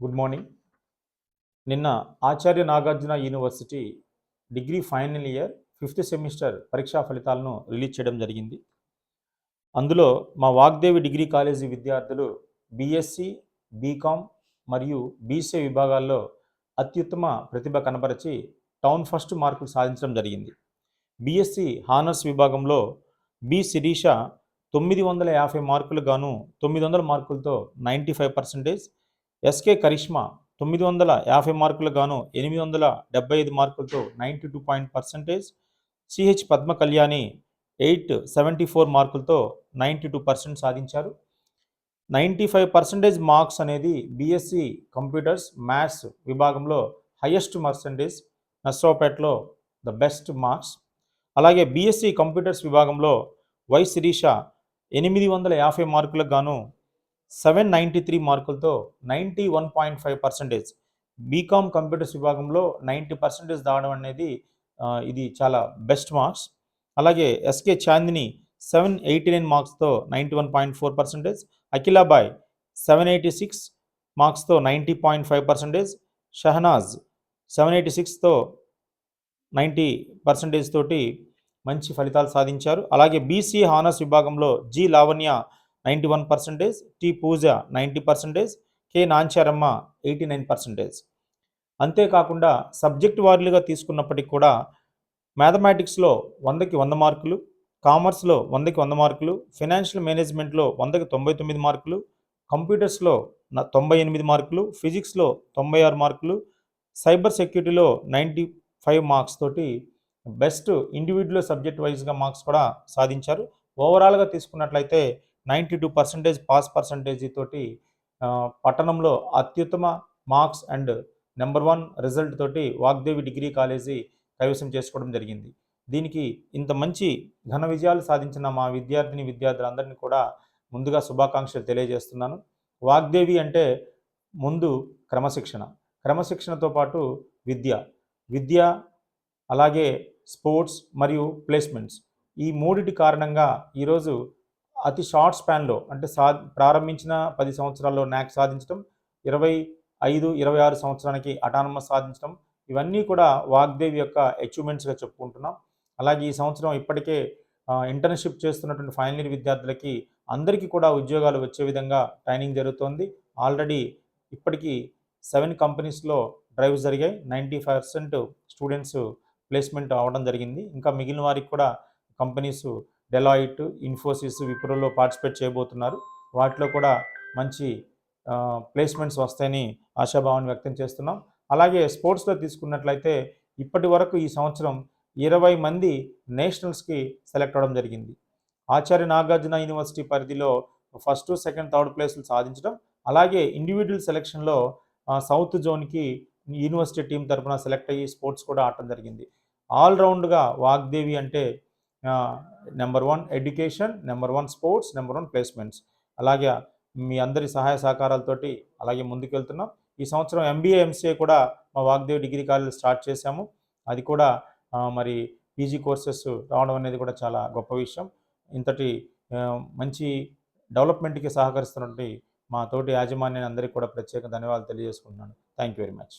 Good morning. నిన్న Acharya Nagarjuna university degree final year 5th semester పరీక్షా ఫలితాలను రిలీజ్ చేయడం జరిగింది. అందులో మా వాగ్దేవి డిగ్రీ కాలేజీ విద్యార్థులు బీఎస్సీ, బీకామ్ మరియు బీసీఏ విభాగాల్లో అత్యుత్తమ ప్రతిభ కనబరిచి టౌన్ ఫస్ట్ మార్కులు సాధించడం జరిగింది. బీఎస్సీ హానర్స్ విభాగంలో బి శిరీష 950 మార్కులు గాను 900 మార్కులతో 95%, ఎస్కే కరిష్మా 950 మార్కులు గాను 875 మార్కులతో 92%, సిహెచ్ పద్మ కళ్యాణి 874 మార్కులతో 92% సాధించారు. 95% మార్క్స్ అనేది బీఎస్సీ కంప్యూటర్స్ మ్యాథ్స్ విభాగంలో హైయెస్ట్ పర్సంటేజ్, నర్సరావుపేటలో ద బెస్ట్ మార్క్స్. అలాగే బీఎస్సీ కంప్యూటర్స్ విభాగంలో వై శిరీష 850 మార్కులకు గాను 793 మార్కులతో 91.5%. బీకామ్ కంప్యూటర్స్ విభాగంలో 90% దావడం అనేది ఇది చాలా బెస్ట్ మార్క్స్. అలాగే ఎస్కే చాందిని 789 మార్క్స్తో 91.4%, అఖిలాబాయ్ 786 మార్క్స్తో 90.5%, షహనాజ్ 786తో 90% తోటి మంచి ఫలితాలు సాధించారు. అలాగే బీసీ హానర్స్ విభాగంలో జి లావణ్య 91%, టి పూజ 90%, కె నాంచారమ్మ 89%. అంతేకాకుండా సబ్జెక్ట్ వారీలుగా తీసుకున్నప్పటికీ కూడా మ్యాథమెటిక్స్లో 100కి 100 మార్కులు, కామర్స్లో 100కి 100 మార్కులు, ఫైనాన్షియల్ మేనేజ్మెంట్లో 100కి 99 మార్కులు, కంప్యూటర్స్లో 98 మార్కులు, ఫిజిక్స్లో 96 మార్కులు, సైబర్ సెక్యూరిటీలో 95 మార్క్స్ తోటి బెస్ట్ ఇండివిజువల్ సబ్జెక్ట్ వైజ్గా మార్క్స్ కూడా సాధించారు. ఓవరాల్గా తీసుకున్నట్లయితే 92% పాస్ పర్సంటేజ్ తోటి పట్టణంలో అత్యుత్తమ మార్క్స్ అండ్ నెంబర్ 1 రిజల్ట్ తోటి వాగ్దేవి డిగ్రీ కాలేజీ కైవసం చేసుకోవడం జరిగింది. దీనికి ఇంత మంచి ఘన విజయాలు సాధించిన మా విద్యార్థులందరినీ కూడా ముందుగా శుభాకాంక్షలు తెలియజేస్తున్నాను. వాగ్దేవి అంటే ముందు క్రమశిక్షణతో పాటు విద్య అలాగే స్పోర్ట్స్ మరియు ప్లేస్మెంట్స్, ఈ మూడిటి కారణంగా ఈరోజు అతి షార్ట్ స్పాన్లో అంటే ప్రారంభించిన 10 సంవత్సరాల్లో న్యాక్ సాధించడం, 25-26 సంవత్సరానికి అటానమస్ సాధించడం, ఇవన్నీ కూడా వాగ్దేవి యొక్క అచీవ్మెంట్స్గా చెప్పుకుంటున్నాం. అలాగే ఈ సంవత్సరం ఇప్పటికే ఇంటర్న్షిప్ చేస్తున్నటువంటి ఫైనల్ ఇయర్ విద్యార్థులకి అందరికీ కూడా ఉద్యోగాలు వచ్చే విధంగా ట్రైనింగ్ జరుగుతోంది. ఆల్రెడీ ఇప్పటికీ 7 కంపెనీస్లో డ్రైవ్స్ జరిగాయి. 90% స్టూడెంట్స్ ప్లేస్మెంట్ అవ్వడం జరిగింది. ఇంకా మిగిలిన వారికి కూడా కంపెనీస్ డెలాయిట్, ఇన్ఫోసిస్, విప్రోలో పార్టిసిపేట్ చేయబోతున్నారు. వాటిలో కూడా మంచి ప్లేస్మెంట్స్ వస్తాయని ఆశాభావాన్ని వ్యక్తం చేస్తున్నాం. అలాగే స్పోర్ట్స్లో తీసుకున్నట్లయితే ఇప్పటి వరకు ఈ సంవత్సరం 20 మంది నేషనల్స్కి సెలెక్ట్ అవ్వడం జరిగింది. ఆచార్య నాగార్జున యూనివర్సిటీ పరిధిలో ఫస్ట్, సెకండ్, థర్డ్ ప్లేస్లు సాధించడం, అలాగే ఇండివిజువల్ సెలెక్షన్లో సౌత్ జోన్కి యూనివర్సిటీ టీం తరఫున సెలెక్ట్ అయ్యి స్పోర్ట్స్ కూడా ఆడటం జరిగింది. ఆల్రౌండ్గా వాగ్దేవి అంటే number 1 education, number 1 sports, number 1 placements. అలాగే మీ అందరి సహాయ సహకారాలతోటి అలాగే ముందుకు వెళ్తున్నాం. ఈ సంవత్సరం ఎంబీఏ, ఎంసీఏ కూడా మా వాగ్దేవి డిగ్రీ కాలేజ్ స్టార్ట్ చేశాము. అది కూడా మరి పీజీ కోర్సెస్ రావడం అనేది కూడా చాలా గొప్ప విషయం. ఇంతటి మంచి డెవలప్మెంట్కి సహకరిస్తున్నటువంటి మా తోటి యాజమాన్యాన్ని అందరికీ కూడా ప్రత్యేక ధన్యవాదాలు తెలియజేసుకుంటున్నాను. Thank you very much.